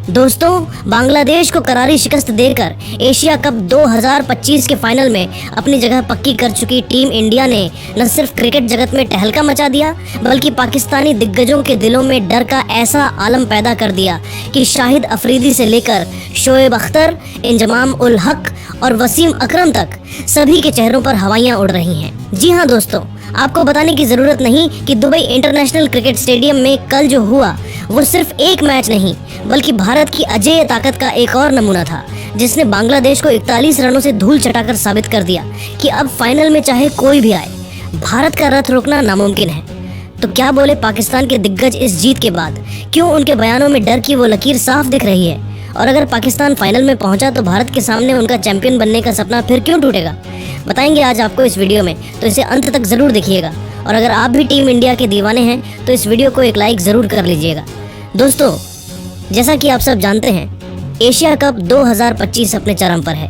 दोस्तों, बांग्लादेश को करारी शिकस्त देकर एशिया कप 2025 के फाइनल में अपनी जगह पक्की कर चुकी टीम इंडिया ने न सिर्फ क्रिकेट जगत में तहलका मचा दिया, बल्कि पाकिस्तानी दिग्गजों के दिलों में डर का ऐसा आलम पैदा कर दिया कि शाहिद अफरीदी से लेकर शोएब अख्तर, इंजमाम उल हक और वसीम अकरम तक सभी के चेहरों पर हवाइयां उड़ रही हैं। जी हाँ दोस्तों, आपको बताने की जरूरत नहीं कि दुबई इंटरनेशनल क्रिकेट स्टेडियम में कल जो हुआ वो सिर्फ एक मैच नहीं, बल्कि भारत की अजेय ताकत का एक और नमूना था, जिसने बांग्लादेश को 41 रनों से धूल चटाकर साबित कर दिया कि अब फाइनल में चाहे कोई भी आए, भारत का रथ रोकना नामुमकिन है। तो क्या बोले पाकिस्तान के दिग्गज इस जीत के बाद? क्यों उनके बयानों में डर की वो लकीर साफ दिख रही है? और अगर पाकिस्तान फाइनल में पहुंचा तो भारत के सामने उनका चैंपियन बनने का सपना फिर क्यों टूटेगा? बताएंगे आज आपको इस वीडियो में, तो इसे अंत तक जरूर देखिएगा। और अगर आप भी टीम इंडिया के दीवाने हैं तो इस वीडियो को एक लाइक जरूर कर लीजिएगा। दोस्तों, जैसा कि आप सब जानते हैं, एशिया कप 2025 अपने चरम पर है।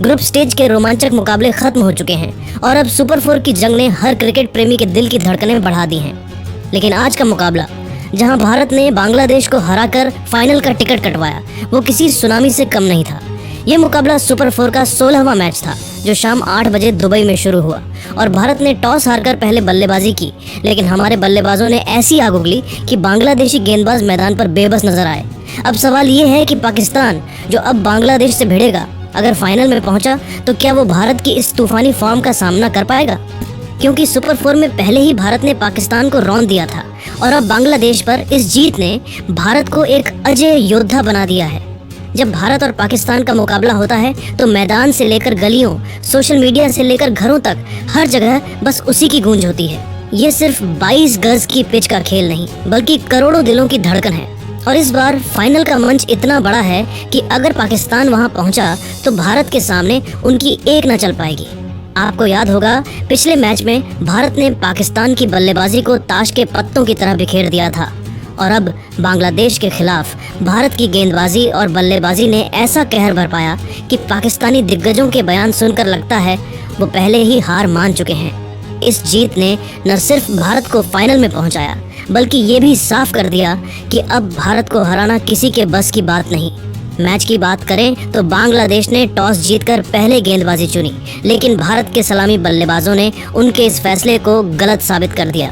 ग्रुप स्टेज के रोमांचक मुकाबले खत्म हो चुके हैं और अब सुपर 4 की जंग ने हर क्रिकेट प्रेमी के दिल की धड़कनें बढ़ा दी हैं। लेकिन आज का मुकाबला, जहां भारत ने बांग्लादेश को हराकर फाइनल का टिकट कटवाया, वो किसी सुनामी से कम नहीं था। ये मुकाबला सुपर 4 का 16वां मैच था, जो शाम 8 बजे दुबई में शुरू हुआ और भारत ने टॉस हारकर पहले बल्लेबाजी की। लेकिन हमारे बल्लेबाजों ने ऐसी आग उगली कि बांग्लादेशी गेंदबाज मैदान पर बेबस नजर आए। अब सवाल ये है कि पाकिस्तान, जो अब बांग्लादेश से भिड़ेगा, अगर फाइनल में पहुंचा तो क्या वो भारत की इस तूफानी फॉर्म का सामना कर पाएगा? क्योंकि सुपर 4 में पहले ही भारत ने पाकिस्तान को रौंद दिया था और अब बांग्लादेश पर इस जीत ने भारत को एक अजेय योद्धा बना दिया है। जब भारत और पाकिस्तान का मुकाबला होता है तो मैदान से लेकर गलियों, सोशल मीडिया से लेकर घरों तक हर जगह बस उसी की गूंज होती है। ये सिर्फ 22 गज की पिच का खेल नहीं, बल्कि करोड़ों दिलों की धड़कन है। और इस बार फाइनल का मंच इतना बड़ा है कि अगर पाकिस्तान वहां पहुंचा तो भारत के सामने उनकी एक न चल पाएगी। आपको याद होगा, पिछले मैच में भारत ने पाकिस्तान की बल्लेबाजी को ताश के पत्तों की तरह बिखेर दिया था और अब बांग्लादेश के खिलाफ भारत की गेंदबाजी और बल्लेबाजी ने ऐसा कहर बरपाया कि पाकिस्तानी दिग्गजों के बयान सुनकर लगता है वो पहले ही हार मान चुके हैं। इस जीत ने न सिर्फ भारत को फाइनल में पहुंचाया, बल्कि ये भी साफ कर दिया कि अब भारत को हराना किसी के बस की बात नहीं। मैच की बात करें तो बांग्लादेश ने टॉस जीतकर पहले गेंदबाजी चुनी, लेकिन भारत के सलामी बल्लेबाजों ने उनके इस फैसले को गलत साबित कर दिया।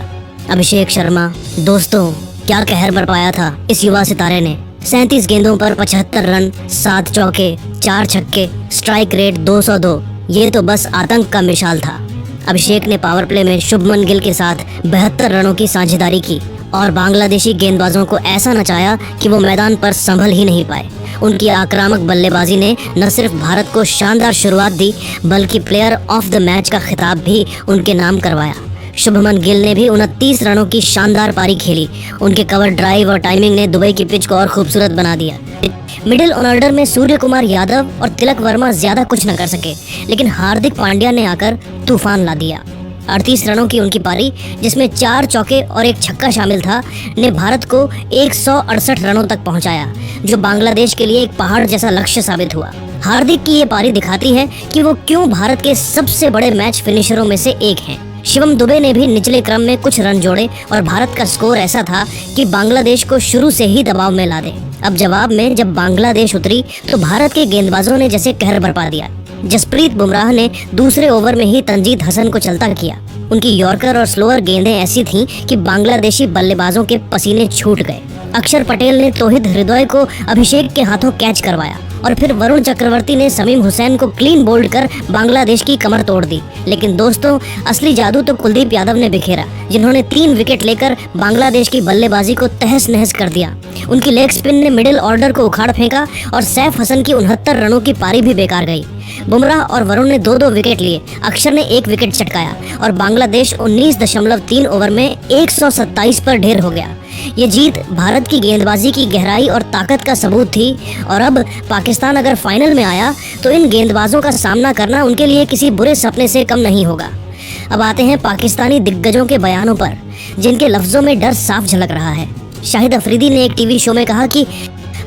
अभिषेक शर्मा, दोस्तों, क्या कहर बरपाया था इस युवा सितारे ने। 37 गेंदों पर 75 रन, 7 चौके, 4 छक्के, स्ट्राइक रेट 202। ये तो बस आतंक का मिसाल था। अभिषेक ने पावर प्ले में शुभमन गिल के साथ 72 रनों की साझेदारी की और बांग्लादेशी गेंदबाजों को ऐसा नचाया कि वो मैदान पर संभल ही नहीं पाए। उनकी आक्रामक बल्लेबाजी ने न सिर्फ भारत को शानदार शुरुआत दी, बल्कि प्लेयर ऑफ द मैच का खिताब भी उनके नाम करवाया। शुभमन गिल ने भी 29 रनों की शानदार पारी खेली। उनके कवर ड्राइव और टाइमिंग ने दुबई की पिच को और खूबसूरत बना दिया। मिडिल ऑर्डर में सूर्य कुमार यादव और तिलक वर्मा ज्यादा कुछ न कर सके, लेकिन हार्दिक पांड्या ने आकर तूफान ला दिया। 38 रनों की उनकी पारी, जिसमें 4 चौके और 1 छक्का शामिल था, ने भारत को 168 रनों तक पहुंचाया, जो बांग्लादेश के लिए एक पहाड़ जैसा लक्ष्य साबित हुआ। हार्दिक की ये पारी दिखाती है कि वो क्यों भारत के सबसे बड़े मैच फिनिशरों में से एक हैं। शिवम दुबे ने भी निचले क्रम में कुछ रन जोड़े और भारत का स्कोर ऐसा था कि बांग्लादेश को शुरू से ही दबाव में ला दे। अब जवाब में जब बांग्लादेश उतरी तो भारत के गेंदबाजों ने जैसे कहर बरपा दिया। जसप्रीत बुमराह ने दूसरे ओवर में ही तंजीद हसन को चलता किया। उनकी यॉर्कर और स्लोअर गेंदें ऐसी थीं कि बांग्लादेशी बल्लेबाजों के पसीने छूट गए। अक्षर पटेल ने तौहिद हृदय को अभिषेक के हाथों कैच करवाया और फिर वरुण चक्रवर्ती ने समीम हुसैन को क्लीन बोल्ड कर बांग्लादेश की कमर तोड़ दी। लेकिन दोस्तों, असली जादू तो कुलदीप यादव ने बिखेरा, जिन्होंने 3 विकेट लेकर बांग्लादेश की बल्लेबाजी को तहस नहस कर दिया। उनकी लेग स्पिन ने मिडिल ऑर्डर को उखाड़ फेंका और सैफ हसन की 69 रनों की पारी भी बेकार गई। बुमराह और वरुण ने 2-2 विकेट लिए। अक्षर ने 1 विकेट चटकाया और बांग्लादेश 19.3 ओवर में 127 पर ढेर हो गया। ये जीत भारत की गेंदबाजी की गहराई और ताकत का सबूत थी और अब पाकिस्तान अगर फाइनल में आया तो इन गेंदबाजों का सामना करना उनके लिए किसी बुरे सपने से कम नहीं होगा। अब आते हैं पाकिस्तानी दिग्गजों के बयानों पर, जिनके लफ्जों में डर साफ झलक रहा है। शाहिद अफरीदी ने एक टीवी शो में कहा कि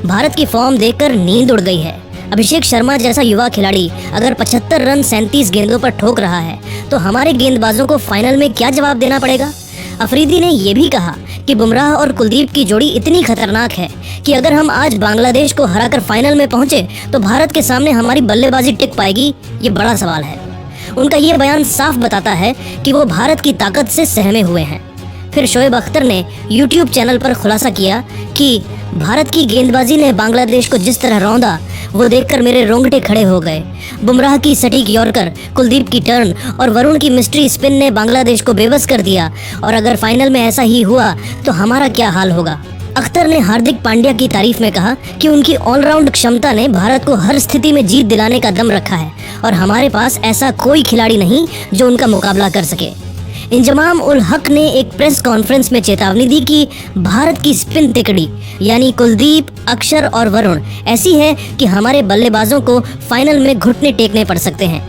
भारत की फॉर्म देखकर नींद उड़ गई है। अभिषेक शर्मा जैसा युवा खिलाड़ी अगर 75 रन 37 गेंदों पर ठोक रहा है तो हमारे गेंदबाजों को फाइनल में क्या जवाब देना पड़ेगा। अफरीदी ने यह भी कहा कि बुमराह और कुलदीप की जोड़ी इतनी खतरनाक है कि अगर हम आज बांग्लादेश को हराकर फाइनल में पहुंचे तो भारत के सामने हमारी बल्लेबाजी टिक पाएगी, ये बड़ा सवाल है। उनका ये बयान साफ बताता है कि वो भारत की ताकत से सहमे हुए हैं। फिर शोएब अख्तर ने यूट्यूब चैनल पर खुलासा किया कि भारत की गेंदबाजी ने बांग्लादेश को जिस तरह रौंदा वो देखकर मेरे रोंगटे खड़े हो गए। बुमराह की सटीक यॉर्कर, कुलदीप की टर्न और वरुण की मिस्ट्री स्पिन ने बांग्लादेश को बेबस कर दिया और अगर फाइनल में ऐसा ही हुआ तो हमारा क्या हाल होगा। अख्तर ने हार्दिक पांड्या की तारीफ में कहा कि उनकी ऑलराउंड क्षमता ने भारत को हर स्थिति में जीत दिलाने का दम रखा है और हमारे पास ऐसा कोई खिलाड़ी नहीं जो उनका मुकाबला कर सके। इंजमाम उल हक ने एक प्रेस कॉन्फ्रेंस में चेतावनी दी कि भारत की स्पिन तिकड़ी यानी कुलदीप, अक्षर और वरुण ऐसी है कि हमारे बल्लेबाजों को फाइनल में घुटने टेकने पड़ सकते हैं।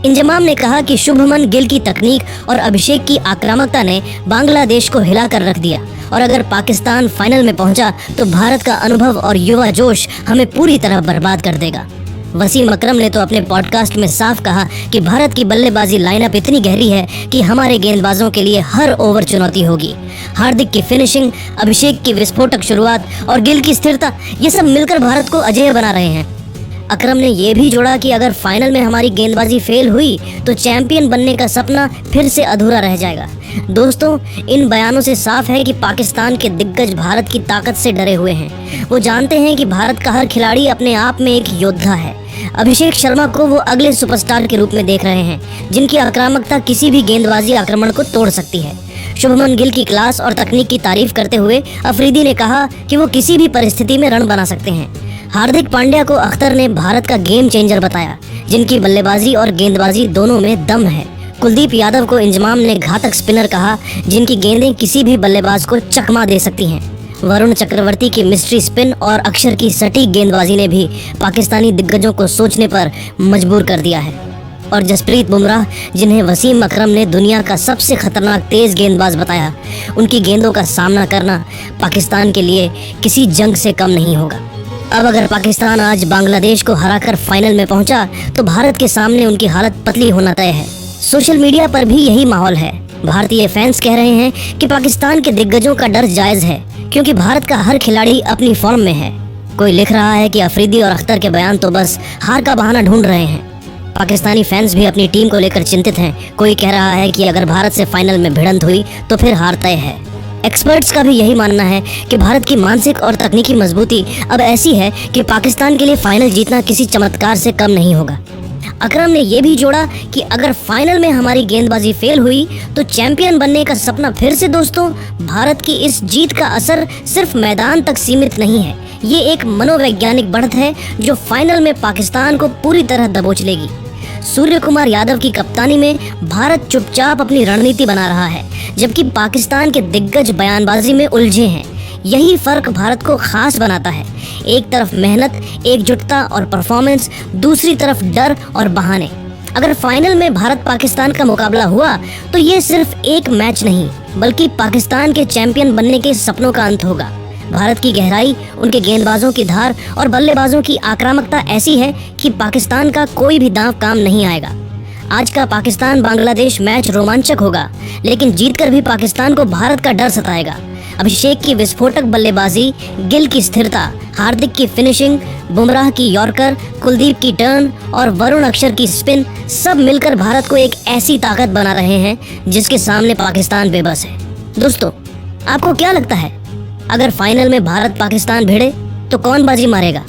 इंजमाम ने कहा कि शुभमन गिल की तकनीक और अभिषेक की आक्रामकता ने बांग्लादेश को हिला कर रख दिया और अगर पाकिस्तान फाइनल में पहुंचा तो भारत का अनुभव और युवा जोश हमें पूरी तरह बर्बाद कर देगा। वसीम अकरम ने तो अपने पॉडकास्ट में साफ कहा कि भारत की बल्लेबाजी लाइनअप इतनी गहरी है कि हमारे गेंदबाजों के लिए हर ओवर चुनौती होगी। हार्दिक की फिनिशिंग, अभिषेक की विस्फोटक शुरुआत और गिल की स्थिरता, ये सब मिलकर भारत को अजेय बना रहे हैं। अकरम ने यह भी जोड़ा कि अगर फाइनल में हमारी गेंदबाजी फेल हुई तो चैंपियन बनने का सपना फिर से अधूरा रह जाएगा। दोस्तों, इन बयानों से साफ है कि पाकिस्तान के दिग्गज भारत की ताकत से डरे हुए हैं। वो जानते हैं कि भारत का हर खिलाड़ी अपने आप में एक योद्धा है। अभिषेक शर्मा को वो अगले सुपरस्टार के रूप में देख रहे हैं जिनकी आक्रामकता किसी भी गेंदबाजी आक्रमण को तोड़ सकती है। शुभमन गिल की क्लास और तकनीक की तारीफ करते हुए अफरीदी ने कहा कि वो किसी भी परिस्थिति में रन बना सकते हैं। हार्दिक पांड्या को अख्तर ने भारत का गेम चेंजर बताया, जिनकी बल्लेबाजी और गेंदबाजी दोनों में दम है। कुलदीप यादव को इंजमाम ने घातक स्पिनर कहा, जिनकी गेंदें किसी भी बल्लेबाज को चकमा दे सकती हैं। वरुण चक्रवर्ती की मिस्ट्री स्पिन और अक्षर की सटीक गेंदबाजी ने भी पाकिस्तानी दिग्गजों को सोचने पर मजबूर कर दिया है। और जसप्रीत बुमराह, जिन्हें वसीम अकरम ने दुनिया का सबसे खतरनाक तेज गेंदबाज बताया, उनकी गेंदों का सामना करना पाकिस्तान के लिए किसी जंग से कम नहीं होगा। अब अगर पाकिस्तान आज बांग्लादेश को हराकर फाइनल में पहुंचा तो भारत के सामने उनकी हालत पतली होना तय है। सोशल मीडिया पर भी यही माहौल है। भारतीय फैंस कह रहे हैं कि पाकिस्तान के दिग्गजों का डर जायज है क्योंकि भारत का हर खिलाड़ी अपनी फॉर्म में है। कोई लिख रहा है कि अफरीदी और अख्तर के बयान तो बस हार का बहाना ढूंढ रहे हैं। पाकिस्तानी फैंस भी अपनी टीम को लेकर चिंतित हैं। कोई कह रहा है कि अगर भारत से फाइनल में भिड़ंत हुई तो फिर हार तय है। एक्सपर्ट्स का भी यही मानना है कि भारत की मानसिक और तकनीकी मजबूती अब ऐसी है कि पाकिस्तान के लिए फाइनल जीतना किसी चमत्कार से कम नहीं होगा। अकरम ने यह भी जोड़ा कि अगर फाइनल में हमारी गेंदबाजी फेल हुई तो चैंपियन बनने का सपना फिर से। दोस्तों, भारत की इस जीत का असर सिर्फ मैदान तक सीमित नहीं है, ये एक मनोवैज्ञानिक बढ़त है जो फाइनल में पाकिस्तान को पूरी तरह दबोच लेगी। सूर्य कुमार यादव की कप्तानी में भारत चुपचाप अपनी रणनीति बना रहा है, जबकि पाकिस्तान के दिग्गज बयानबाजी में उलझे हैं। यही फर्क भारत को खास बनाता है। एक तरफ मेहनत, एकजुटता और परफॉर्मेंस, दूसरी तरफ डर और बहाने। अगर फाइनल में भारत पाकिस्तान का मुकाबला हुआ तो ये सिर्फ एक मैच नहीं बल्कि पाकिस्तान के चैंपियन बनने के सपनों का अंत होगा। भारत की गहराई, उनके गेंदबाजों की धार और बल्लेबाजों की आक्रामकता ऐसी है कि पाकिस्तान का कोई भी दांव काम नहीं आएगा। आज का पाकिस्तान बांग्लादेश मैच रोमांचक होगा, लेकिन जीतकर भी पाकिस्तान को भारत का डर सताएगा। अभिषेक की विस्फोटक बल्लेबाजी, गिल की स्थिरता, हार्दिक की फिनिशिंग, बुमराह की यॉर्कर, कुलदीप की टर्न और वरुण अक्षर की स्पिन सब मिलकर भारत को एक ऐसी ताकत बना रहे हैं जिसके सामने पाकिस्तान बेबस है। दोस्तों, आपको क्या लगता है, अगर फाइनल में भारत पाकिस्तान भिड़े तो कौन बाजी मारेगा?